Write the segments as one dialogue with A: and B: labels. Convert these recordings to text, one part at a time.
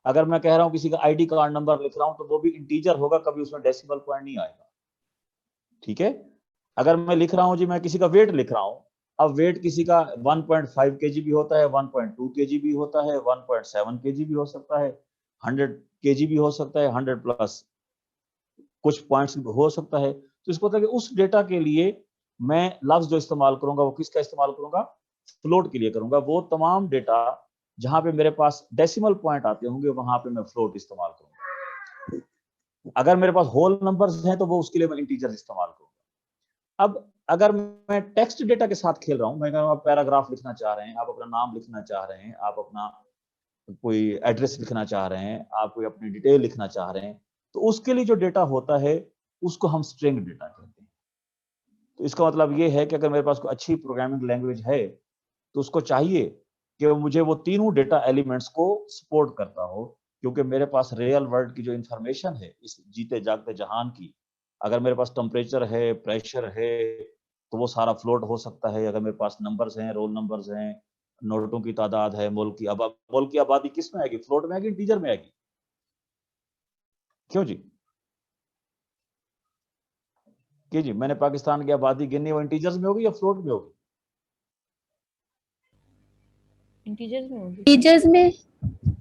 A: अगर मैं कह रहा हूँ किसी का आईडी कार्ड नंबर लिख रहा हूँ तो वो भी इंटीजर होगा, कभी उसमें डेसिमल पॉइंट नहीं आएगा। ठीक है। अगर मैं लिख रहा हूँ जी, मैं किसी का वेट लिख रहा हूँ, अब वेट किसी का 1.5 kg भी होता है, 1.2 kg भी होता है, 1.7 kg भी हो सकता है, 100 kg भी हो सकता है, 100 प्लस कुछ पॉइंट्स हो सकता है। तो इसको कि उस डेटा के लिए मैं लफ्ज जो इस्तेमाल करूंगा वो किसका इस्तेमाल करूंगा, फ्लोट के लिए करूंगा। वो तमाम डेटा जहां पे मेरे पास डेसिमल पॉइंट आते होंगे वहां पे मैं फ्लोट इस्तेमाल करूंगा। अगर मेरे पास होल नंबर्स हैं तो वो उसके लिए मैं इंटीजर इस्तेमाल करूंगा। अब अगर मैं टेक्स्ट डेटा के साथ खेल रहा हूं, मैं आप पैराग्राफ लिखना चाह रहे हैं, आप अपना नाम लिखना चाह रहे हैं, आप अपना कोई एड्रेस लिखना चाह रहे हैं, आप कोई अपनी डिटेल लिखना चाह रहे हैं, तो उसके लिए जो डेटा होता है उसको हम स्ट्रिंग डेटा कहते हैं। तो इसका मतलब ये है कि अगर मेरे पास कोई अच्छी प्रोग्रामिंग लैंग्वेज है तो उसको चाहिए कि मुझे वो तीनों डेटा एलिमेंट्स को सपोर्ट करता हो, क्योंकि मेरे पास रियल वर्ल्ड की जो इंफॉर्मेशन है इस जीते जागते जहान की, अगर मेरे पास टेम्परेचर है, प्रेशर है, तो वो सारा फ्लोट हो सकता है। अगर मेरे पास नंबर्स हैं, रोल नंबर्स हैं, नोटों की तादाद है, मुल्क की आबादी किस में आएगी, फ्लोट में आएगी, इंटीजर में आएगी? क्यों जी? कि जी मैंने पाकिस्तान की आबादी गिनी, वो इंटीजर्स में होगी या फ्लोट में होगी?
B: इंटीजर्स में होगी।
C: टीचर्स में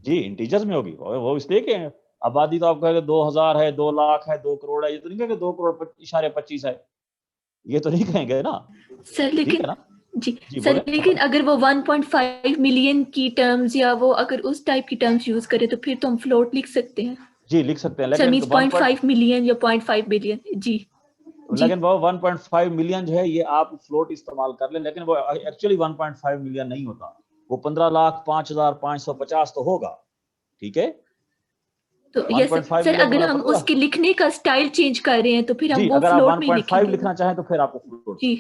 A: जी इंटीजर्स में होगी। और वो इसलिए कि आबादी तो आप कहेंगे 2000 है, 2 लाख है, 2 करोड़ है, ये तो नहीं कहेंगे 2 करोड़ 25 है, ये तो नहीं कहेंगे ना।
C: सर,
A: ठीक
C: लेकिन
A: है ना?
C: जी
A: जी
C: सर,
A: बोले।
C: लेकिन अगर वो 1.5 मिलियन की टर्म्स या वो अगर उस टाइप की टर्म्स यूज करे तो फिर तो हम फ्लोट लिख सकते हैं।
A: जी लिख सकते हैं,
C: सर
A: लेकिन
C: मीन्स 0.5 मिलियन या 0.5 बिलियन। जी जी
A: लेकिन वो 1.5 मिलियन जो है ये आप फ्लोट इस्तेमाल कर लें, लेकिन वो एक्चुअली 1.5 मिलियन नहीं होता, वो 15,05,550 तो होगा। ठीक है।
C: तो यस
A: 1.5
C: सर,
A: मिलियन तो
C: अगर
A: मैंने
C: हम
A: 15।
C: उसके लिखने का स्टाइल चेंज कर रहे हैं तो फिर हम
A: जी
C: वो
A: अगर आप
C: फ्लोट में ही
A: 1.5
C: लिखेंगे
A: लिखना
C: ना।
A: चाहें तो फिर आपको फ्लोट।
C: जी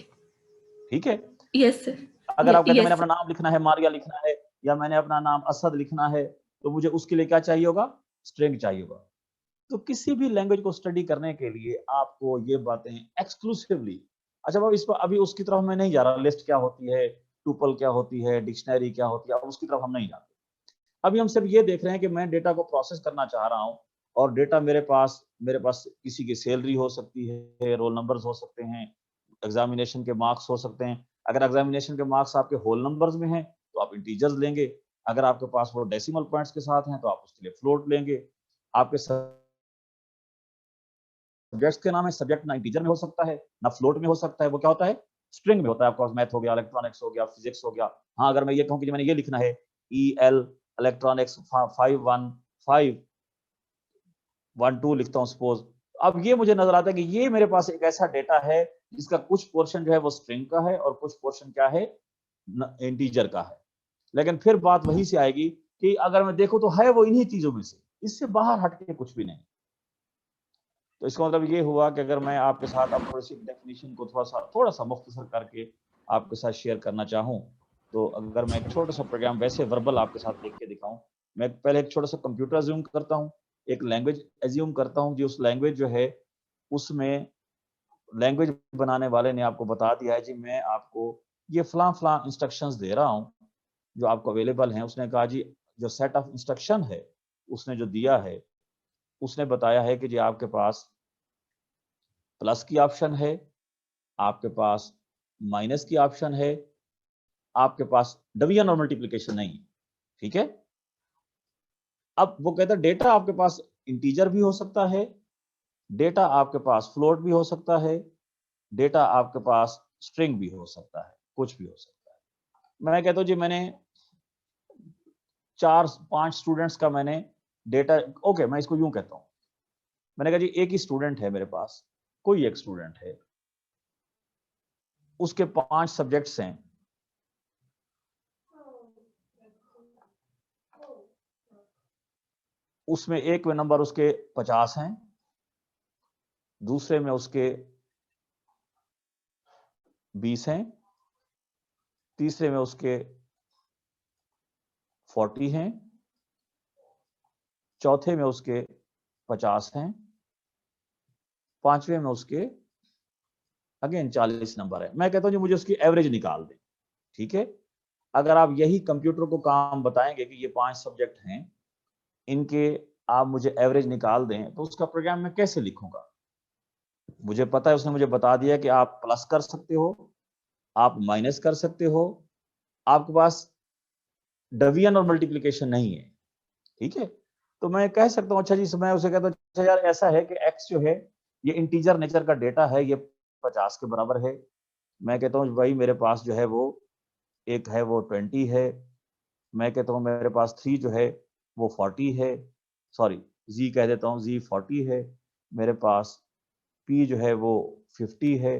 A: ठीक है।
C: Yes sir.
A: अगर आप कहते हैं मैंने
C: यस
A: अपना नाम लिखना है, मारिया लिखना है, या मैंने अपना नाम असद लिखना है, तो मुझे उसके लिए क्या चाहिए होगा, स्ट्रिंग चाहिए होगा। तो किसी भी लैंग्वेज को स्टडी करने के लिए आपको ये बातें एक्सक्लूसिवली, अच्छा अब इस पर अभी उसकी तरफ मैं नहीं जा रहा, लिस्ट क्या होती है, टुपल क्या होती है, डिक्शनरी क्या होती है, अब उसकी तरफ हम नहीं जाते। अभी हम सिर्फ ये देख रहे हैं कि मैं डेटा को प्रोसेस करना चाह रहा हूँ, और डेटा मेरे पास किसी की सैलरी हो सकती है, रोल नंबर्स हो सकते हैं, एग्जामिनेशन के मार्क्स हो सकते हैं। अगर एग्जामिनेशन के मार्क्स आपके होल नंबर्स में हैं तो आप इंटीजर्स लेंगे, अगर आपके पास वो डेसिमल पॉइंट्स के साथ हैं तो आप उसके लिए फ्लोट लेंगे। आपके सब्जेक्ट्स के नाम है, सब्जेक्ट ना इंटीजर में हो सकता है ना फ्लोट में हो सकता है, वो क्या होता है, स्ट्रिंग में होता है। आपके पास मैथ हो गया, इलेक्ट्रॉनिक्स हो गया, फिजिक्स हो गया। हाँ अगर मैं ये कहूँ कि मैंने ये लिखना है EL इलेक्ट्रॉनिक्स 51512 लिखता हूँ सपोज, अब ये मुझे नजर आता है कि ये मेरे पास एक ऐसा डेटा है जिसका कुछ पोर्शन जो है वो स्ट्रिंग का है और कुछ पोर्शन क्या है, इंटीजर का है। लेकिन फिर बात वहीं से आएगी कि अगर मैं देखूं तो है वो इन्हीं चीजों में से, इससे बाहर हटके कुछ भी नहीं। तो इसका मतलब ये हुआ कि अगर मैं आपके साथ अब थोड़ी सी डेफिनेशन को थोड़ा सा मुख्तसर करके आपके साथ शेयर करना चाहूँ, तो अगर मैं एक छोटा सा प्रोग्राम वैसे वर्बल आपके साथ लिख के दिखाऊं, मैं पहले एक छोटा सा कंप्यूटर अज्यूम करता हूँ, एक लैंग्वेज अज्यूम करता हूँ, जो उस लैंग्वेज जो है उसमें लैंग्वेज बनाने वाले ने आपको बता दिया है जी मैं आपको ये फलां फलां इंस्ट्रक्शंस दे रहा हूँ जो आपको अवेलेबल हैं। उसने कहा जी जो सेट ऑफ इंस्ट्रक्शन है उसने जो दिया है, उसने बताया है कि जी आपके पास प्लस की ऑप्शन है, आपके पास माइनस की ऑप्शन है, आपके पास डिवीजन और मल्टीप्लिकेशन नहीं है। ठीक है। अब वो कहता है डेटा आपके पास इंटीजर भी हो सकता है, डेटा आपके पास फ्लोट भी हो सकता है, डेटा आपके पास स्ट्रिंग भी हो सकता है, कुछ भी हो सकता है। मैं कहता हूं जी मैंने 4-5 स्टूडेंट्स का मैंने डेटा, ओके मैं इसको यूं कहता हूं, मैंने कहा जी एक ही स्टूडेंट है मेरे पास, कोई एक स्टूडेंट है, उसके 5 सब्जेक्ट्स हैं, उसमें एक में नंबर उसके 50 हैं, दूसरे में उसके 20 हैं, तीसरे में उसके 40 हैं, चौथे में उसके 50 हैं, पांचवें में उसके अगेन 40 नंबर है। मैं कहता हूं जी मुझे उसकी एवरेज निकाल दें। ठीक है। अगर आप यही कंप्यूटर को काम बताएंगे कि ये 5 सब्जेक्ट हैं इनके आप मुझे एवरेज निकाल दें तो उसका प्रोग्राम मैं कैसे लिखूंगा? मुझे पता है, उसने मुझे बता दिया कि आप प्लस कर सकते हो, आप माइनस कर सकते हो, आपके पास डिवीजन और मल्टीप्लिकेशन नहीं है, ठीक है? तो मैं कह सकता हूँ अच्छा जी, मैं उसे कहता हूँ अच्छा यार ऐसा है कि x जो है ये इंटीजर नेचर का डेटा है, ये 50 के बराबर है। मैं कहता हूँ भाई मेरे पास जो है वो एक है वो 20 है। मैं कहता हूँ मेरे पास 3 जो है वो 40 है, सॉरी z कह देता हूँ, z 40 है। मेरे पास p जो है वो 50 है।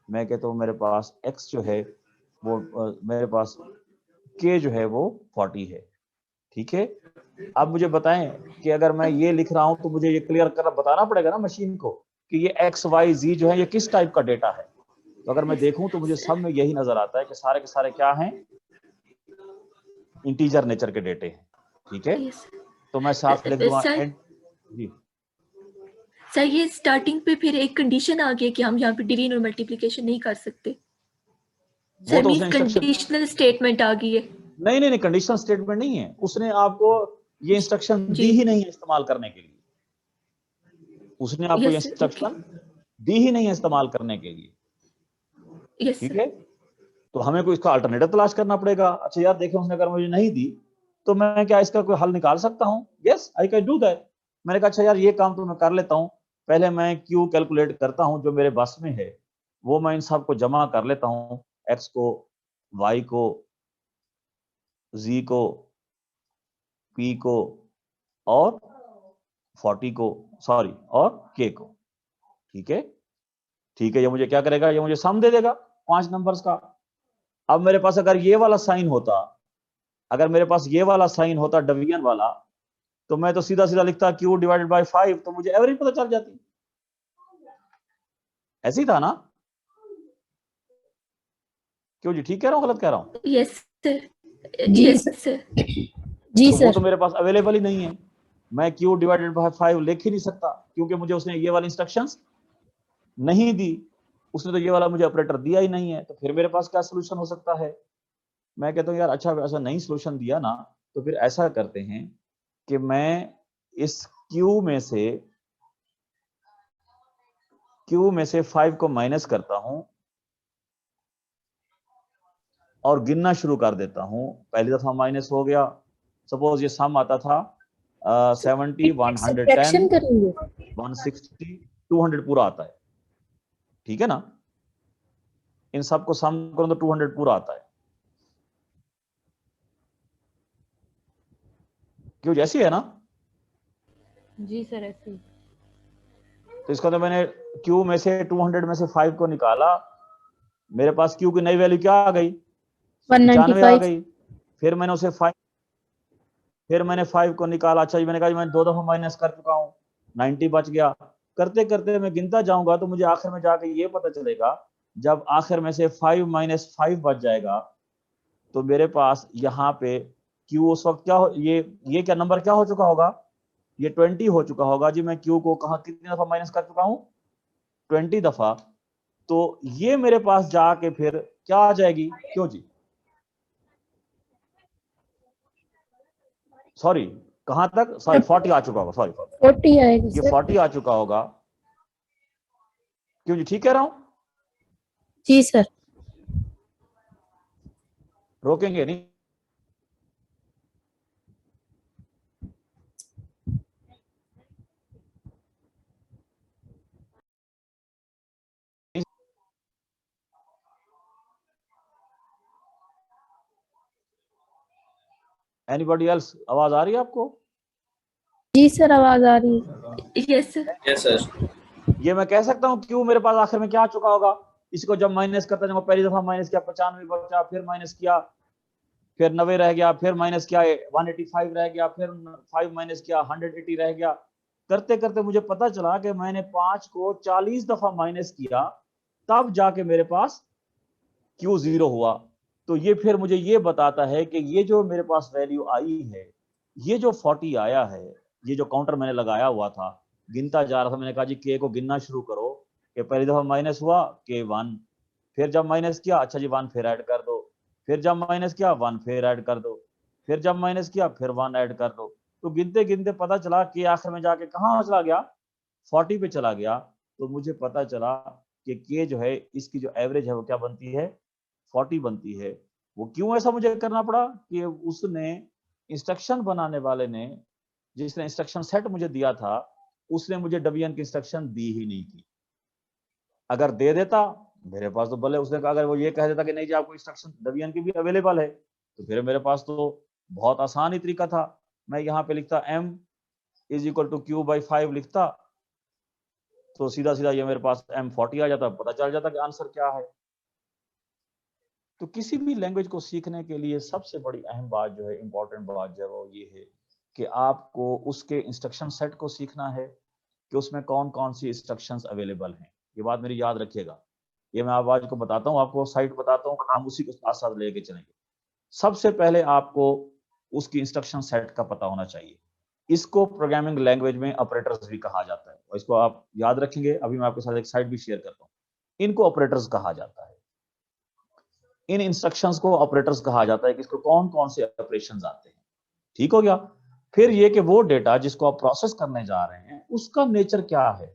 A: मैं कहता हूँ मेरे पास x जो है वो मेरे पास k जो है वो 40 है, ठीक है? अब मुझे बताएं कि अगर मैं ये लिख रहा हूं तो मुझे ये क्लियर कर बताना पड़ेगा ना मशीन को कि ये एक्स वाई जी जो है ये किस टाइप का डेटा है। तो अगर मैं देखूं तो मुझे सब में यही नजर आता है कि सारे के सारे क्या हैं, इंटीजर नेचर के डेटे हैं, ठीक है? तो मैं साफ लिख दूंगा जी
C: सर ये स्टार्टिंग पे फिर एक कंडीशन आ गई कि हम यहाँ पे डिवीजन और मल्टीप्लिकेशन नहीं कर सकते।
A: वो
C: सर
A: तो
C: मींस
A: उसने इंस्ट्रक्शन
C: कंडीशनल स्टेटमेंट आ गई है।
A: नहीं, कंडीशनल स्टेटमेंट नहीं है, उसने आपको ये इंस्ट्रक्शन
C: जी
A: दी ही नहीं है इस्तेमाल करने के लिए। उसने आपको ये
C: यस सर ओके
A: इंस्ट्रक्शन दी ही नहीं है इस्तेमाल करने के लिए,
C: यस
A: ठीक
C: सर
A: है? तो हमें कोई इसका अल्टरनेटिव तलाश करना पड़ेगा। अच्छा यार देखिए उसने अगर मुझे नहीं दी तो मैं क्या इसका कोई हल निकाल सकता हूँ? Yes I can do that. मैंने कहा अच्छा यार ये काम तो मैं कर लेता हूँ, पहले मैं क्यू कैलकुलेट करता हूँ जो मेरे बस में है, वो मैं इन सबको जमा कर लेता हूँ, एक्स को, वाई को, जी को, पी को और 40 को, सॉरी और के को, ठीक है? ठीक है, ये मुझे क्या करेगा, ये मुझे सम दे देगा 5 नंबर्स का। अब मेरे पास अगर ये वाला साइन होता, अगर मेरे पास ये वाला साइन होता डिवीजन वाला, तो मैं तो सीधा सीधा लिखता q डिवाइडेड बाय 5, तो मुझे एवरेज पता चल जाती। ऐसे ही था ना? क्यों जी, ठीक कह रहा हूं गलत कह रहा हूं?
C: यस सर
D: जी
C: यस
D: सर
C: सर
D: जी
A: तो वो तो
D: सर
A: मेरे पास अवेलेबल ही नहीं है, मैं q डिवाइडेड बाय 5 लिख ही नहीं सकता क्योंकि मुझे उसने ये वाली इंस्ट्रक्शंस नहीं दी। उसने तो ये वाला मुझे ऑपरेटर दिया ही नहीं है, तो फिर मेरे पास क्या सोल्यूशन हो सकता है? मैं कहता हूँ यार अच्छा ऐसा नहीं सोल्यूशन दिया ना, तो फिर ऐसा करते हैं कि मैं इस q में से 5 को माइनस करता हूं और गिनना शुरू कर देता हूं। पहली दफा माइनस हो गया, सपोज ये सम आता था 70, 110,
D: सब्ट्रैक्शन करेंगे
A: 160, 200 पूरा आता है, ठीक है ना? इन सबको सम करो तो 200 पूरा आता है, क्यों जैसी है ना?
B: जी सर ऐसे ही।
A: तो इसका तो मैंने q में से 200 में से 5 को निकाला, मेरे पास q की नई वैल्यू क्या आ गई, 95 आ
D: 195
A: गई। फिर मैंने उसे 5 फिर मैंने 5 को निकाला। अच्छा जी, मैंने कहा जी मैं 2 दफा माइनस कर चुका हूँ, 90 बच गया। करते करते मैं गिनता जाऊंगा तो मुझे आखिर में जाके ये पता चलेगा, जब आखिर में से 5 माइनस 5 बच जाएगा तो मेरे पास यहाँ पे q उस वक्त क्या हो, ये क्या नंबर क्या हो चुका होगा, ये 20 हो चुका होगा जी। मैं q को कहा कितनी दफा माइनस कर चुका हूँ, 20 दफा। तो ये मेरे पास जाके फिर क्या आ जाएगी, क्यों जी, सॉरी कहां तक, सॉरी 40 आ चुका होगा, सॉरी
D: 40 आएगी
A: ये
D: सर
A: 40 आ चुका होगा, क्यों जी, ठीक कह रहा हूं?
D: जी सर
A: रोकेंगे नहीं? एनीबॉडी एल्स, आवाज आ रही है आपको?
D: जी सर आवाज आ रही है
C: यस सर
E: यस सर
A: ये मैं कह सकता हूं क्यों मेरे पास आखिर में क्या आ चुका होगा। इसको जब माइनस करता जाऊंगा, पहली दफा माइनस किया 95 बचा, फिर माइनस किया, फिर 90 रह गया, फिर माइनस किया 185 रह गया, फिर 5 माइनस किया 180 रह गया। करते करते मुझे पता चला कि मैंने 5 को 40 दफा माइनस किया, तब जाके मेरे पास क्यू 0 हुआ। तो ये फिर मुझे ये बताता है कि ये जो मेरे पास वैल्यू आई है, ये जो 40 आया है, ये जो काउंटर मैंने लगाया हुआ था, गिनता जा रहा था, मैंने कहा जी के को गिनना शुरू करो कि पहली दफा माइनस हुआ के 1, फिर जब माइनस किया अच्छा जी 1 फिर ऐड कर दो, फिर जब माइनस किया 1 फिर ऐड कर दो, फिर जब माइनस किया फिर 1 ऐड कर दो। तो गिनते गिनते पता चला कि आखिर में जाके कहाँ चला गया, 40 पे चला गया। तो मुझे पता चला कि के जो है इसकी जो एवरेज है वो क्या बनती है, 40 बनती है। वो क्यों ऐसा मुझे करना पड़ा कि उसने इंस्ट्रक्शन बनाने वाले ने, जिसने इंस्ट्रक्शन सेट मुझे दिया था, उसने मुझे डबीएन की इंस्ट्रक्शन दी ही नहीं थी। अगर दे देता मेरे पास तो भले, उसने कहा अगर वो ये कह देता कि नहीं जी आपको इंस्ट्रक्शन डबीएन की भी अवेलेबल है, तो फिर मेरे पास तो बहुत आसान ही तरीका था। मैं यहाँ पे लिखता m = q/5 लिखता, तो सीधा सीधा ये मेरे पास m40 आ जाता, पता चल जाता कि आंसर क्या है। तो किसी भी लैंग्वेज को सीखने के लिए सबसे बड़ी अहम बात जो है, इंपॉर्टेंट बात जो है वो ये है कि आपको उसके इंस्ट्रक्शन सेट को सीखना है कि उसमें कौन कौन सी इंस्ट्रक्शंस अवेलेबल हैं। ये बात मेरी याद रखिएगा। ये मैं आज को बताता हूँ, आपको साइट बताता हूँ, हम उसी को साथ साथ लेके चलेंगे। सबसे पहले आपको उसकी इंस्ट्रक्शन सेट का पता होना चाहिए। इसको प्रोग्रामिंग लैंग्वेज में ऑपरेटर्स भी कहा जाता है, और इसको आप याद रखेंगे। अभी मैं आपके साथ एक साइट भी शेयर करता हूँ। इनको ऑपरेटर्स कहा जाता है। इन इंस्ट्रक्शंस को ऑपरेटर्स कहा जाता है कि इसको कौन कौन से ऑपरेशंस आते हैं। ठीक हो गया। फिर ये कि वो डेटा जिसको आप प्रोसेस करने जा रहे हैं उसका नेचर क्या है,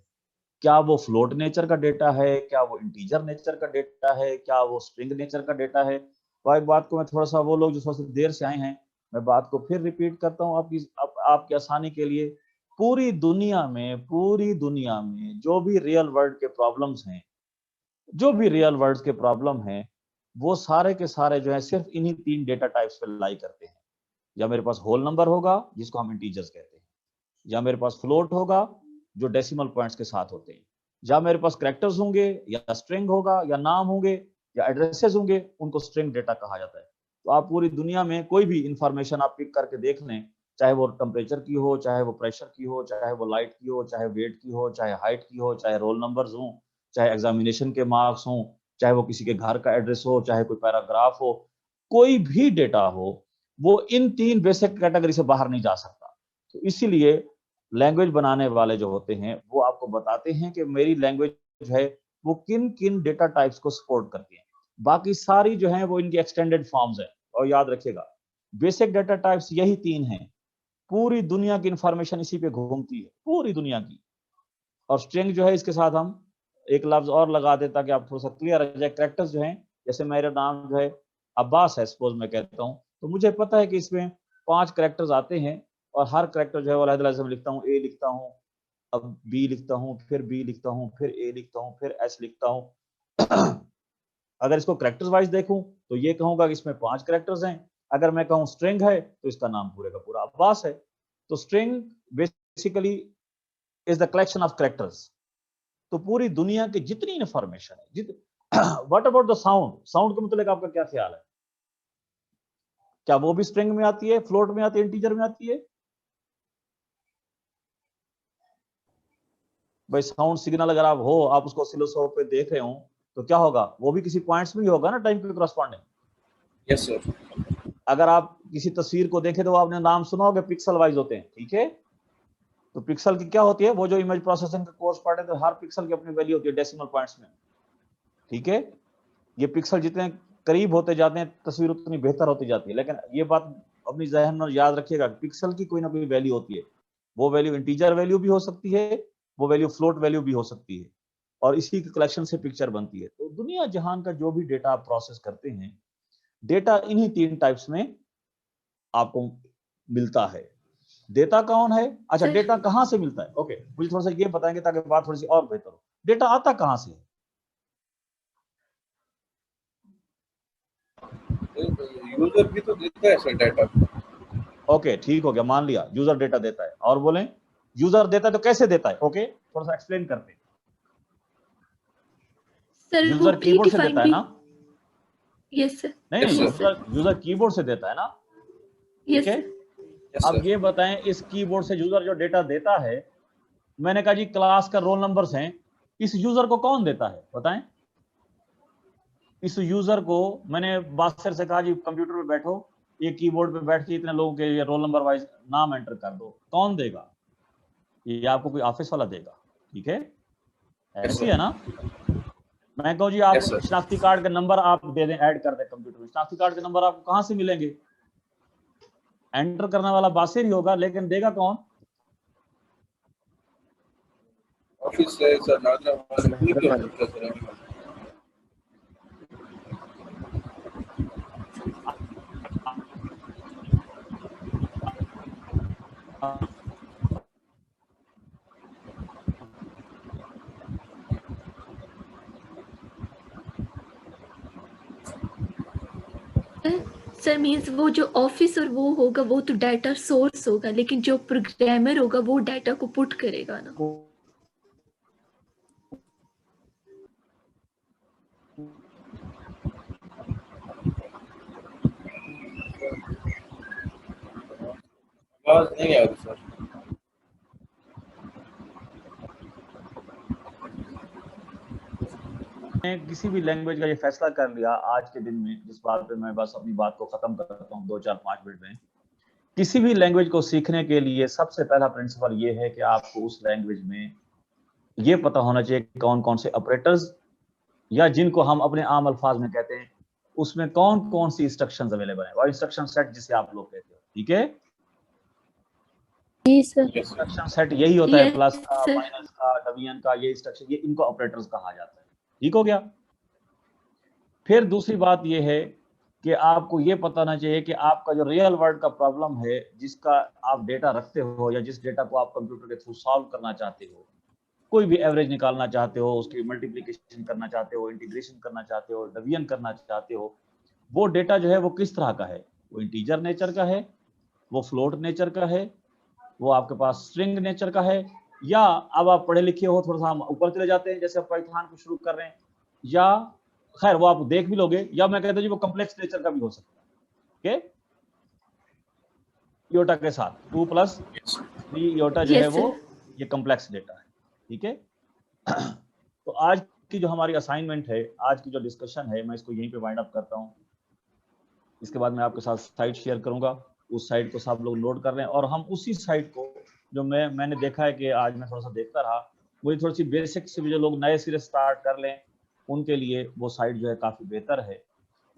A: क्या वो फ्लोट नेचर का डेटा है, क्या वो इंटीजर नेचर का डेटा है, क्या वो स्ट्रिंग नेचर का डेटा है। तो एक बात को मैं थोड़ा सा, वो लोग जो थोड़ा सा देर से आए हैं, मैं बात को फिर रिपीट करता हूँ आपकी आसानी के लिए। पूरी दुनिया में जो भी रियल वर्ल्ड के प्रॉब्लम्स हैं, जो भी रियल वर्ल्ड के प्रॉब्लम हैं, वो सारे के सारे जो है सिर्फ इन्हीं 3 डेटा टाइप्स पे लाई करते हैं। या मेरे पास होल नंबर होगा जिसको हम इंटीजर्स कहते हैं, या मेरे पास फ्लोट होगा जो डेसिमल पॉइंट्स के साथ होते हैं, या मेरे पास कैरेक्टर्स होंगे, या स्ट्रिंग होगा, या नाम होंगे, या एड्रेसेस होंगे, उनको स्ट्रिंग डेटा कहा जाता है। तो आप पूरी दुनिया में कोई भी इंफॉर्मेशन आप पिक करके देख लें, चाहे वो टेम्परेचर की हो, चाहे वो प्रेशर की हो, चाहे वो लाइट की हो, चाहे वेट की हो, चाहे हाइट की हो, चाहे रोल नंबर्स हो, चाहे एग्जामिनेशन के मार्क्स हो, चाहे वो किसी के घर का एड्रेस हो, चाहे कोई पैराग्राफ हो, कोई भी डेटा हो, वो इन 3 बेसिक कैटेगरी से बाहर नहीं जा सकता। तो इसीलिए लैंग्वेज बनाने वाले जो होते हैं वो आपको बताते हैं कि मेरी लैंग्वेज है वो किन किन डेटा टाइप्स को सपोर्ट करती है। बाकी सारी जो है वो इनकी एक्सटेंडेड फॉर्म्स है। और याद रखिएगा, बेसिक डेटा टाइप्स यही 3 हैं। पूरी दुनिया की इंफॉर्मेशन इसी पे घूमती है, पूरी दुनिया की। और स्ट्रिंग जो है, इसके साथ हम एक लफ्ज और लगा दें ताकि आप थोड़ा सा क्लियर हो जाए। कैरेक्टर्स जो हैं, जैसे मेरा नाम जो है अब्बास है, सपोज मैं कहता हूँ, तो मुझे पता है कि इसमें 5 कैरेक्टर्स आते हैं, और हर कैरेक्टर जो है वो अलग-अलग से लिखता हूँ। ए लिखता हूँ, अब बी लिखता हूँ, फिर बी लिखता हूँ, फिर ए लिखता हूँ, फिर एस लिखता हूँ। अगर इसको कैरेक्टर्स वाइज देखूं तो ये कहूंगा कि इसमें 5 कैरेक्टर्स हैं। अगर मैं कहूं स्ट्रिंग है तो इसका नाम पूरे का पूरा अब्बास है। तो string basically is the collection of characters. तो पूरी दुनिया की जितनी इंफॉर्मेशन है, what about the sound, sound के मतलब आपका क्या ख्याल है? क्या वो भी स्ट्रिंग में आती है, फ्लोट में आती है, इंटीजर में आती है? भाई साउंड सिग्नल अगर आप हो, आप उसको ऑसिलोस्कोप पे देख रहे हो, तो क्या होगा? वो भी किसी पॉइंट्स में ही होगा ना, टाइम के करस्पॉन्डिंग।
E: Yes sir.
A: अगर आप किसी तस्वीर को देखें तो आपने नाम सुना होगा, पिक्सल वाइज होते हैं, ठीक है? तो पिक्सल की क्या होती है, वो जो इमेज प्रोसेसिंग का कोर्स पढ़े तो हर पिक्सल की अपनी वैल्यू होती है डेसिमल पॉइंट्स में, ठीक है? ये पिक्सल जितने करीब होते जाते हैं तस्वीर उतनी बेहतर होती जाती है। लेकिन ये बात अपनी जहन में याद रखिएगा, पिक्सल की कोई ना कोई वैल्यू होती है। वो वैल्यू इंटीजर वैल्यू भी हो सकती है, वो वैल्यू फ्लोट वैल्यू भी हो सकती है, और इसी के कलेक्शन से पिक्चर बनती है। तो दुनिया जहान का जो भी डेटा आप प्रोसेस करते हैं, डेटा इन्हीं 3 टाइप्स में आपको मिलता है। डेटा कौन है? अच्छा, डेटा कहां से मिलता है? ओके, मुझे थोड़ा सा ये बताएंगे ताकि बात थोड़ी सी और बेहतर हो। डेटा आता कहां से है?
E: यूजर भी तो देता है सर डाटा।
A: ओके, ठीक हो गया, मान लिया यूजर डेटा देता है। और बोलें, यूजर देता है तो कैसे देता है? ओके, थोड़ा सा एक्सप्लेन करते हैं।
C: सर
A: यूजर कीबोर्ड से देता है ना?
C: Yes sir.
A: नहीं, यूजर कीबोर्ड से देता है ना? ठीक है। अब ये बताएं, इस कीबोर्ड से यूजर जो डेटा देता है, मैंने कहा जी क्लास का रोल नंबर्स हैं, इस यूजर को कौन देता है बताएं? इस यूजर को मैंने बासर से कहा जी कंप्यूटर पे बैठो, ये कीबोर्ड पे बैठ के इतने लोगों के ये रोल नंबर वाइज नाम एंटर कर दो। कौन देगा? ये आपको कोई ऑफिस वाला देगा, ठीक है? ऐसी है ना? मैं कहूँ जी आप शनाख्ती कार्ड के नंबर आप दे दें, ऐड कर दें कंप्यूटर में। शनाख्ती कार्ड के नंबर आपको कहाँ से मिलेंगे? एंटर करने वाला बासिर ही होगा, लेकिन देगा कौन?
E: ऑफिस है सर, नाजरा वाला नहीं क्यों सकता सर?
C: सर मीन्स वो जो ऑफिस और वो होगा वो तो डाटा सोर्स होगा, लेकिन जो प्रोग्रामर होगा वो डाटा को पुट करेगा ना।
E: आवाज नहीं आ रही सर।
A: किसी भी लैंग्वेज का ये फैसला कर लिया आज के दिन में, जिस बात पे मैं बस अपनी बात को खत्म करता हूँ 2-4-5 मिनट में। किसी भी लैंग्वेज को सीखने के लिए सबसे पहला प्रिंसिपल ये है कि आपको उस लैंग्वेज में ये पता होना चाहिए कि कौन कौन से ऑपरेटर्स, या जिनको हम अपने आम अल्फाज में कहते हैं, उसमें कौन कौन सी इंस्ट्रक्शंस अवेलेबल है, और इंस्ट्रक्शन सेट जिसे आप लोग कहते हो। ठीक है,
D: जी सर।
A: इंस्ट्रक्शन सेट यही होता है,
C: Yes,
A: प्लस का,
C: sir.
A: माइनस का, डिवीजन का, ये इंस्ट्रक्शन, ये इनको ऑपरेटर्स कहा जाता है। ठीक हो गया। फिर दूसरी बात ये है कि आपको ये पता होना चाहिए कि आपका जो रियल वर्ल्ड का प्रॉब्लम है, जिसका आप डेटा रखते हो या जिस डेटा को आप कंप्यूटर के थ्रू सॉल्व करना चाहते हो, कोई भी एवरेज निकालना चाहते हो, उसकी मल्टीप्लिकेशन करना चाहते हो, इंटीग्रेशन करना चाहते हो, डिवीजन करना चाहते हो, वो डेटा जो है वो किस तरह का है? वो इंटीजर नेचर का है, वो फ्लोट नेचर का है, वो आपके पास स्ट्रिंग नेचर का है, या अब आप पढ़े लिखे हो, थोड़ा सा हम ऊपर चले जाते हैं, जैसे पाइथन को शुरू कर रहे हैं, या खैर वो आप देख भी लोगे, या मैं कहता हूँ जी वो कॉम्प्लेक्स नेचर का भी हो सकता है। ओके, योटा के साथ 2+3 योटा जो है वो ये कॉम्प्लेक्स डेटा है। ठीक है। तो आज की जो हमारी असाइनमेंट है, आज की जो डिस्कशन है, मैं इसको यहीं पे वाइंड अप करता हूँ। इसके बाद मैं आपके साथ साइट शेयर करूंगा, उस साइट को सब लोग लोड कर रहे हैं, और हम उसी साइट को जो मैंने देखा है कि आज मैं थोड़ा सा देखता रहा, मुझे थोड़ी सी बेसिक से भी जो लोग नए सिरे स्टार्ट कर लें उनके लिए वो साइट जो है काफी बेहतर है।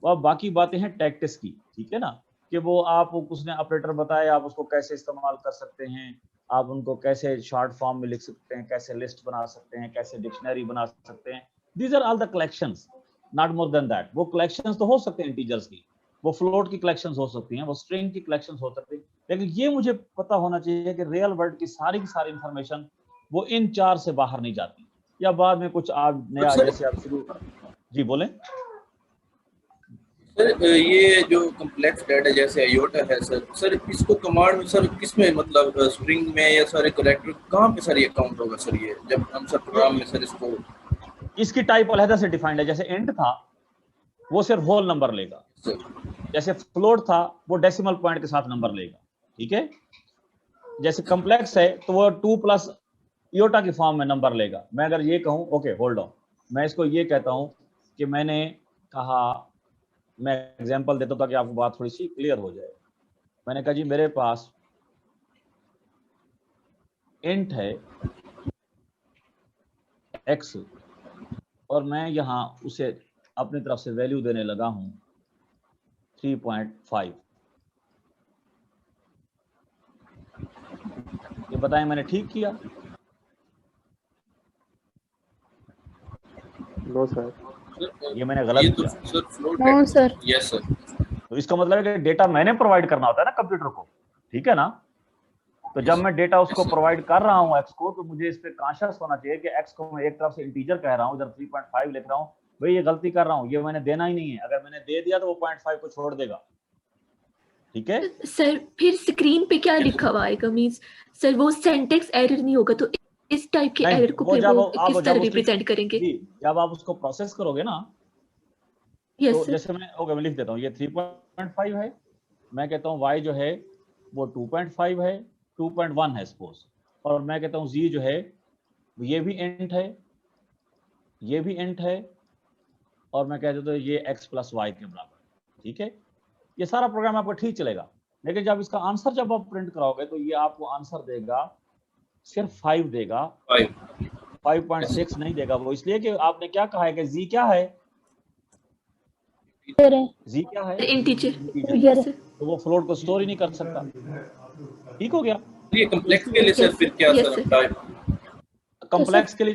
A: और बाकी बातें हैं टैक्टिस की, ठीक है ना, कि वो आप उसने ऑपरेटर बताया, आप उसको कैसे इस्तेमाल कर सकते हैं, आप उनको कैसे शॉर्ट फॉर्म में लिख सकते हैं, कैसे लिस्ट बना सकते हैं, कैसे डिक्शनरी बना सकते हैं। These are all the collections, not more than that. वो कलेक्शंस तो हो सकते हैं इंटीजर्स की, वो फ्लोट की कलेक्शंस हो सकती हैं, वो स्ट्रिंग की कलेक्शंस हो सकती हैं, लेकिन ये मुझे पता होना चाहिए कि रियल वर्ल्ड की सारी इंफॉर्मेशन वो इन 4 से बाहर नहीं जाती, या बाद में कुछ आप नया जैसे आप शुरू। जी बोलें
E: सर। ये जो कॉम्प्लेक्स डाटा जैसे आयोटा है सर इसको कमांड में सर किसमें, मतलब स्ट्रिंग में या सर कलेक्टर कहाँ पे सर ये काउंट होगा सर? ये जब हम सर प्रोग्राम में सर इसको,
A: इसकी टाइप अलहदा से डिफाइंड है। जैसे इंट था वो सिर्फ होल नंबर लेगा, जैसे फ्लोट था वो डेसिमल पॉइंट के साथ नंबर लेगा। ठीक है, जैसे कॉम्प्लेक्स है तो वो 2+ इयोटा की फॉर्म में नंबर लेगा। मैं अगर ये कहूं, ओके होल्ड ऑन, मैं इसको ये कहता हूं कि मैंने कहा, मैं एग्जांपल देता हूं ताकि आपको बात थोड़ी सी क्लियर हो जाए। मैंने कहा जी मेरे पास इंट है x, और मैं यहां उसे अपनी तरफ से वैल्यू देने लगा हूं 3.5। ये बताएं मैंने ठीक किया?
F: नो सर,
A: ये मैंने गलत किया।
E: Sir float
D: no sir.
E: Yes sir.
A: तो इसका मतलब है कि डेटा मैंने प्रोवाइड करना होता है ना कंप्यूटर को, ठीक है ना। तो जब मैं डेटा उसको प्रोवाइड कर रहा हूं x को, तो मुझे इस पे कॉन्शियस होना चाहिए कि x को मैं एक तरफ से इंटीजर कह रहा हूं, इधर 3.5 लिख रहा हूं, भाई ये गलती कर रहा हूं, ये मैंने देना ही नहीं है। अगर मैंने दे दिया तो वो 0.5 को छोड़ देगा। ठीक है
C: सर फिर स्क्रीन पे क्या लिखा हुआ आएगा? मींस सर वो सिंटैक्स एरर नहीं होगा, तो इस टाइप के एरर को फिर वो किस तरह रिप्रेजेंट करेंगे?
A: जब आप उसको प्रोसेस करोगे ना, तो जैसे मैं लिख देता हूँ, ये 3.5 है, मैं कहता हूँ y जो है वो 2.5 है, 2.1 है सपोज, और मैं कहता हूँ z जो है ये भी इंट है, ये भी इंट है, और मैं कह देता हूँ ये x + y के बराबर। ठीक है, ये सारा प्रोग्राम आपको ठीक चलेगा, लेकिन जब इसका आंसर जब आप प्रिंट कराओगे तो ये आपको आंसर देगा सिर्फ 5 देगा, 5.6 नहीं देगा। वो इसलिए कि आपने क्या कहा है कि z क्या है, z क्या है,
C: इंटीजर।
A: तो वो फ्लोट को स्टोर ही नहीं कर सकता। ठीक हो गया।
E: ये कॉम्प्लेक्स के लिए सर फिर क्या
C: Yes,
E: sir
C: sir.
E: Apply?
A: Complex के लिए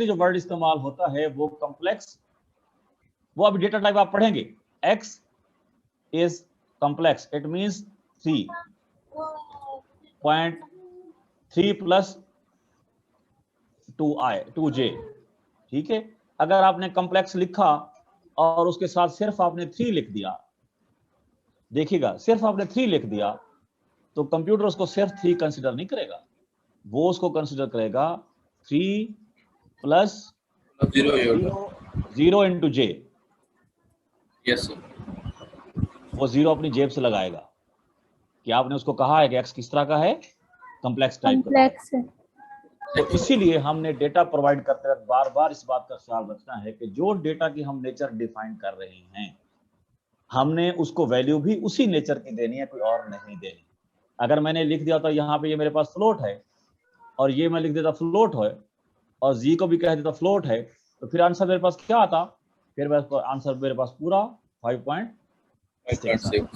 A: जो वर्ड इस्तेमाल होता है वो कॉम्प्लेक्स, वो अभी डेटा टाइप आप पढ़ेंगे। x is complex, it means 3.3 plus 2j। ठीक है, अगर आपने कॉम्प्लेक्स लिखा और उसके साथ सिर्फ आपने 3 लिख दिया, देखिएगा सिर्फ आपने 3 लिख दिया, तो कंप्यूटर उसको सिर्फ 3 कंसीडर नहीं करेगा, वो उसको कंसीडर करेगा 3 plus 0 into J.
E: Yes sir.
A: वो 0 अपनी जेब से लगाएगा कि आपने उसको कहा है कि x किस तरह का है, कॉम्प्लेक्स टाइप का।
D: कॉम्प्लेक्स है।
A: तो इसीलिए हमने डेटा प्रोवाइड करते वक्त बार बार इस बात का ख्याल रखना है कि जो डेटा की हम नेचर डिफाइन कर रहे हैं, हमने उसको वैल्यू भी उसी नेचर की देनी है, कोई और नहीं देनी। अगर मैंने लिख दिया तो यहाँ पे ये मेरे पास फ्लोट है और ये मैं लिख देता फ्लोट है और जी को भी कह देता फ्लोट है, तो फिर आंसर मेरे पास क्या आता? फिर आंसर मेरे पास पूरा 5.6।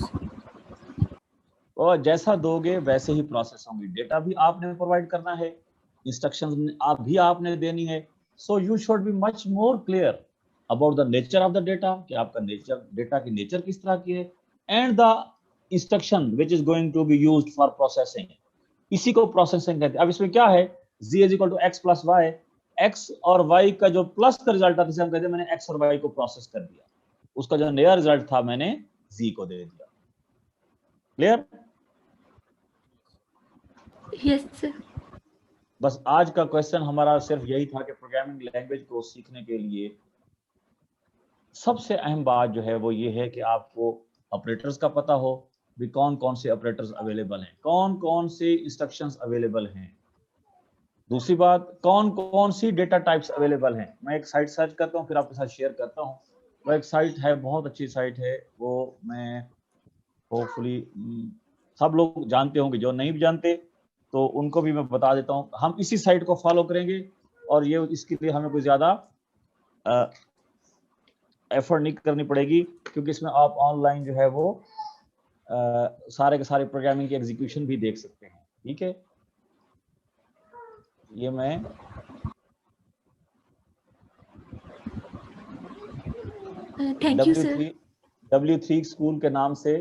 A: और जैसा दोगे वैसे ही प्रोसेस होंगी। डेटा भी आपने प्रोवाइड करना है, इंस्ट्रक्शंस आप भी आपने देनी है। So you should be much more clear about the nature of the data, कि आपका नेचर, डेटा की नेचर किस तरह की है, and the instruction which is going to be used for processing. इसी को प्रोसेसिंग कहते हैं। अब इसमें क्या है, z is equal to x plus y, x और y का जो प्लस का रिजल्ट आता है, हम कहते हैं मैंने x और y को प्रोसेस कर दिया, उसका जो नया रिजल्ट था मैंने z को दे दिया। क्लियर?
C: Yes, sir.
A: बस आज का क्वेश्चन हमारा सिर्फ यही था कि प्रोग्रामिंग लैंग्वेज को सीखने के लिए सबसे अहम बात जो है वो ये है कि आपको ऑपरेटर्स का पता हो, भी कौन कौन से ऑपरेटर्स अवेलेबल हैं, कौन कौन से इंस्ट्रक्शंस अवेलेबल हैं। दूसरी बात, कौन कौन सी डेटा टाइप्स अवेलेबल हैं। मैं एक साइट सर्च करता हूँ, फिर आपके साथ शेयर करता हूँ। वो एक साइट है, बहुत अच्छी साइट है, वो मैं होपफुली सब लोग जानते होंगे, जो नहीं भी जानते तो उनको भी मैं बता देता हूँ। हम इसी साइट को फॉलो करेंगे और ये इसके लिए हमें कोई ज़्यादा एफर्ट नहीं करनी पड़ेगी, क्योंकि इसमें आप ऑनलाइन जो है वो सारे के सारे प्रोग्रामिंग की एग्जीक्यूशन भी देख सकते हैं। ठीक है, ये मैं
C: Thank you, sir.
A: W3 school के नाम से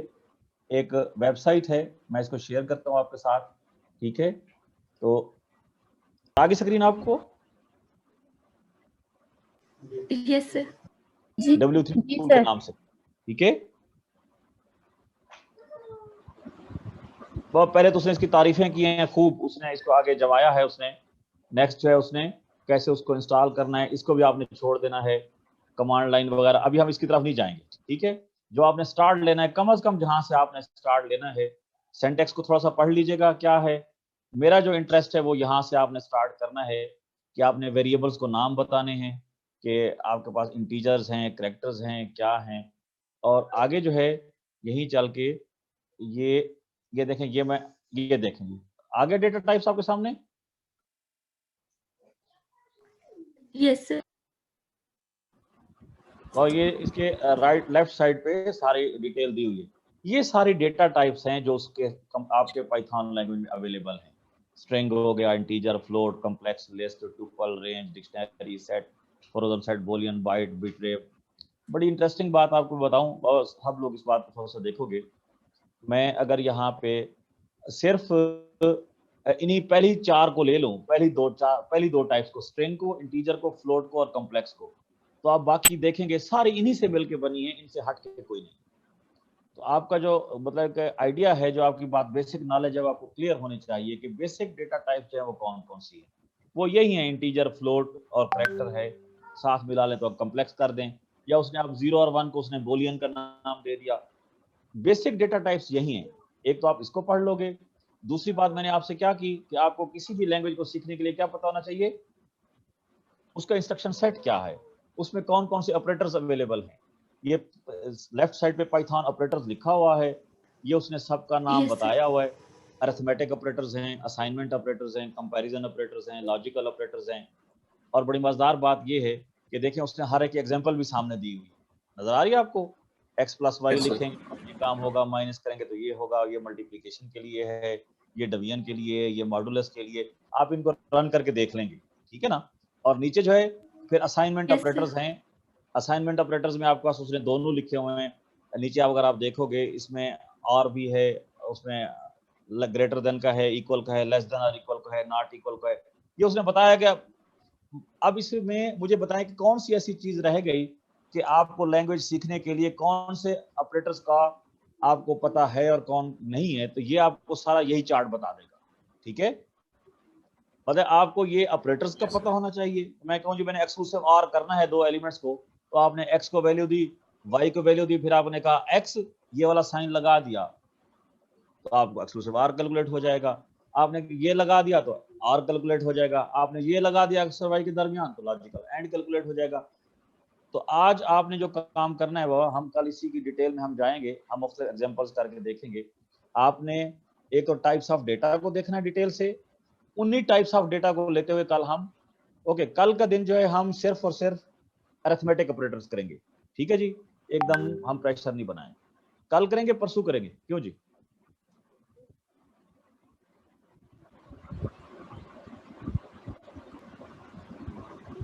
A: एक वेबसाइट है, मैं इसको शेयर करता हूँ आपके साथ। ठीक है, तो आगे स्क्रीन आपको
C: Yes, sir.
D: जी
A: W3
D: जी
A: स्कूल के
D: सर।
A: नाम से। ठीक है, बहुत पहले तो उसने इसकी तारीफें की हैं खूब, उसने इसको आगे जमाया है उसने। नेक्स्ट है उसने कैसे उसको इंस्टॉल करना है, इसको भी आपने छोड़ देना है, कमांड लाइन वगैरह अभी हम इसकी तरफ नहीं जाएंगे। ठीक है, जो आपने स्टार्ट लेना है, कम से कम जहां से आपने स्टार्ट लेना है, सिंटैक्स को थोड़ा सा पढ़ लीजिएगा क्या है। मेरा जो इंटरेस्ट है वो यहाँ से आपने स्टार्ट करना है कि आपने वेरिएबल्स को नाम बताने हैं कि आपके पास इंटीजर्स हैं, कैरेक्टर्स हैं, क्या हैं, और आगे जो है यहीं चल के ये देखें, ये देखेंगे आगे डेटा टाइप्स आपके सामने।
C: Yes, sir.
A: और ये इसके राइट लेफ्ट साइड पे सारी डिटेल दी हुई है। ये सारी डेटा टाइप्स हैं जो उसके आपके पाइथन लैंग्वेज में अवेलेबल हैं। स्ट्रिंग हो गया, integer, float, complex, list, tuple, range, dictionary, set, frozen set, boolean, byte, बिटरेप। बड़ी इंटरेस्टिंग बात आपको बताऊं, और सब लोग इस बात को थोड़ा सा देखोगे। मैं अगर यहाँ पे सिर्फ इन्हीं पहली 4 को ले लूं, पहली दो टाइप्स को, स्ट्रिंग को, इंटीजर को, फ्लोट को और कॉम्प्लेक्स को, तो आप बाकी देखेंगे सारी इन्हीं से मिलके बनी है, इनसे हट के कोई नहीं। तो आपका जो मतलब आइडिया है, जो आपकी बात बेसिक नॉलेज है, वो आपको क्लियर होनी चाहिए कि बेसिक डेटा टाइप जो है वो कौन कौन सी है। वो यही है, इंटीजर, फ्लोट और कैरेक्टर है, साथ मिला लें तो आप कॉम्प्लेक्स कर दें, या उसने आप 0 और 1 को उसने बूलियन का नाम दे दिया। बेसिक डेटा टाइप्स यही हैं। एक तो आप इसको पढ़ लोगे। दूसरी बात मैंने आपसे क्या की कि आपको किसी भी लैंग्वेज को सीखने के लिए क्या पता होना चाहिए, उसका इंस्ट्रक्शन सेट क्या है, उसमें कौन कौन से ऑपरेटर्स अवेलेबल हैं। ये लेफ्ट साइड पे पाइथन ऑपरेटर्स लिखा हुआ है, ये उसने सबका नाम
C: Yes, sir.
A: बताया हुआ है। अरिथमेटिक ऑपरेटर्स हैं, असाइनमेंट ऑपरेटर्स हैं, कंपैरिजन ऑपरेटर्स हैं, लॉजिकल ऑपरेटर्स हैं। और बड़ी मजेदार बात ये है कि देखें उसने हर एक एग्जांपल भी सामने दी हुई है, नजर आ रही है आपको। x plus y
E: Yes, sir.
A: लिखेंगे, काम होगा, माइनस करेंगे तो ये होगा, ये मल्टीप्लिकेशन के लिए है, ये डिवीजन के लिए, ये मॉडुलस के लिए, आप इनको रन करके देख लेंगे, ठीक है ना। और नीचे जो है फिर असाइनमेंट
C: Yes,
A: ऑपरेटर्स हैं। असाइनमेंट ऑपरेटर्स में आपके पास उसने दोनों लिखे हुए हैं। नीचे अगर आप देखोगे इसमें और भी है, उसमें ग्रेटर देन का है, इक्वल का है, लेस देन और इक्वल का है, नॉट इक्वल का है। ये उसने बताया कि अब इसमें मुझे बताएं कि कौन सी ऐसी चीज रह गई कि आपको लैंग्वेज सीखने के लिए कौन से ऑपरेटर्स का आपको पता है और कौन नहीं है, तो ये आपको सारा यही चार्ट बता देगा, ठीक है। मतलब आपको ये ऑपरेटर्स का पता होना चाहिए। मैं कहूँ जी मैंने एक्सक्लूसिव और करना है दो एलिमेंट्स को, तो आपने एक्स को वैल्यू दी, वाई को वैल्यू दी, फिर आपने कहा एक्स, ये वाला साइन लगा दिया तो आपको एक्सक्लूसिव आर कैलकुलेट हो जाएगा। आपने ये लगा दिया तो आर कैलकुलेट हो जाएगा। आपने ये लगा दिया एक्स और वाई के दरमियान तो लॉजिकल एंड कैलकुलेट हो जाएगा। तो आज आपने जो काम करना है वो हम कल इसी की डिटेल में हम जाएंगे, हम मुख्तलिफ एग्जांपल्स करके देखेंगे। आपने एक तो टाइप्स ऑफ डेटा को देखना है डिटेल से, उन्हीं टाइप्स ऑफ डेटा को लेते हुए कल हम कल का दिन जो है हम सिर्फ और सिर्फ अरिथमेटिक ऑपरेटर्स करेंगे, ठीक है जी। एकदम हम प्रेशर नहीं बनाएंगे, कल करेंगे परसों करेंगे, क्यों जी?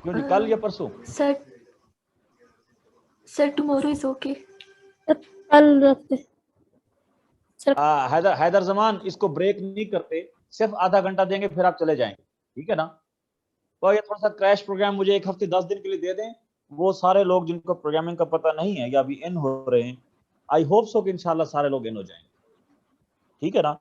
A: क्यों जी, कल या परसों?
C: Sir tomorrow is okay.
D: कल रखते सर।
A: हैदर जमान, इसको ब्रेक नहीं करते, सिर्फ आधा घंटा देंगे फिर आप चले जाएंगे, ठीक है ना। तो ये थोड़ा सा क्रैश प्रोग्राम मुझे एक हफ्ते 10 दिन के लिए दे दें। वो सारे लोग जिनको प्रोग्रामिंग का पता नहीं है या अभी इन हो रहे हैं, आई होप सो कि इंशाल्लाह सारे लोग इन हो जाएंगे, ठीक है ना।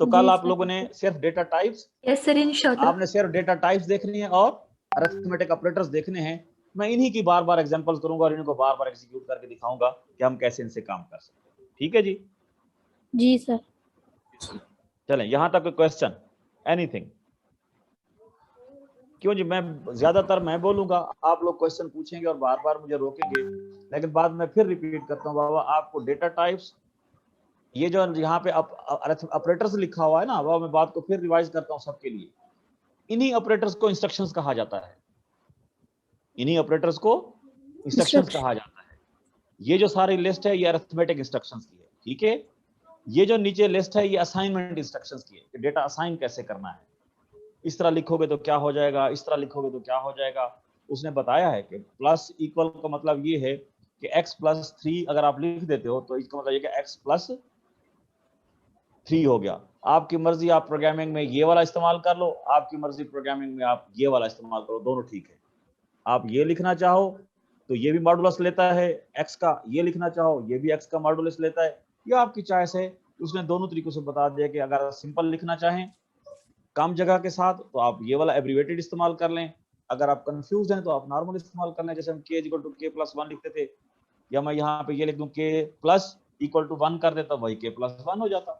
A: तो कल आप लोगों ने सिर्फ डेटा टाइप्स,
C: यस सर इंशाल्लाह
A: आपने सिर्फ डेटा टाइप्स देखनी है और अरिथमेटिक ऑपरेटर्स देखने हैं। मैं इन्हीं की बार बार एग्जांपल्स करूंगा और इनको बार बार एग्जीक्यूट करके दिखाऊंगा कि हम कैसे इनसे काम कर सकते हैं, ठीक है जी।
D: जी सर।
A: चलें, यहां तक क्वेश्चन, एनीथिंग? क्यों जी, मैं ज्यादातर मैं बोलूंगा, आप लोग क्वेश्चन पूछेंगे और बार बार मुझे रोकेंगे, लेकिन बाद में फिर रिपीट करता हूँ बाबा, आपको डेटा टाइप्स, ये जो यहाँ पे ऑपरेटर्स लिखा हुआ है ना, वो मैं बात को फिर रिवाइज करता हूँ सबके लिए। इन्हीं ऑपरेटर्स को इंस्ट्रक्शंस कहा जाता है, इन्हीं ऑपरेटर्स को इंस्ट्रक्शंस कहा जाता है। ये जो सारी लिस्ट है ये अरिथमेटिक इंस्ट्रक्शंस की है, ठीक है। ये जो नीचे लिस्ट है ये असाइनमेंट इंस्ट्रक्शंस की है कि डेटा असाइन कैसे करना है। इस तरह लिखोगे तो क्या हो जाएगा, इस तरह लिखोगे तो क्या हो जाएगा। उसने बताया है कि प्लस इक्वल का मतलब ये है कि x + 3 अगर आप लिख देते हो तो इसका मतलब ये कि x + 3 हो गया। आपकी मर्जी, आप प्रोग्रामिंग में ये वाला इस्तेमाल कर लो, आपकी मर्जी प्रोग्रामिंग में आप ये वाला इस्तेमाल करो, दोनों ठीक है। आप ये लिखना चाहो तो ये भी मॉडुलस लेता है x का, ये लिखना चाहो ये भी x का मॉडुलस लेता है, ये आपकी चॉइस है। उसने दोनों तरीकों से बता दिया कि अगर सिंपल लिखना चाहें कम जगह के साथ तो आप ये वाला एब्रिवेटेड इस्तेमाल कर लें, अगर आप कंफ्यूज हैं तो आप नॉर्मल इस्तेमाल कर लें, जैसे हम k = k + 1 लिखते थे, या मैं यहाँ पे ये लिख दूं k + 1 कर देता, वही k + 1 हो जाता।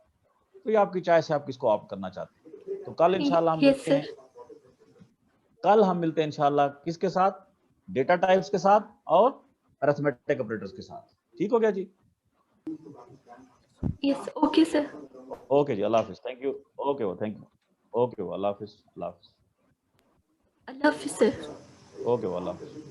A: तो ये आपकी चॉइस है, आप किसको ऑप्ट करना चाहते हैं। तो कल इंशाल्लाह हम मिलते हैं, कल हम मिलते हैं इंशाल्लाह किसके साथ, डेटा टाइप्स के साथ और अरिथमेटिक ऑपरेटर्स के साथ। ठीक हो गया जी?
C: Yes okay sir.
A: ओके जी, अल्लाह हाफिज, थैंक यू। ओके वो, थैंक यू। ओके वो, अल्लाह हाफिज, अल्लाह हाफिज।
C: अल्लाह हाफिज़ सर।
A: ओके वो, अल्लाह हाफिज।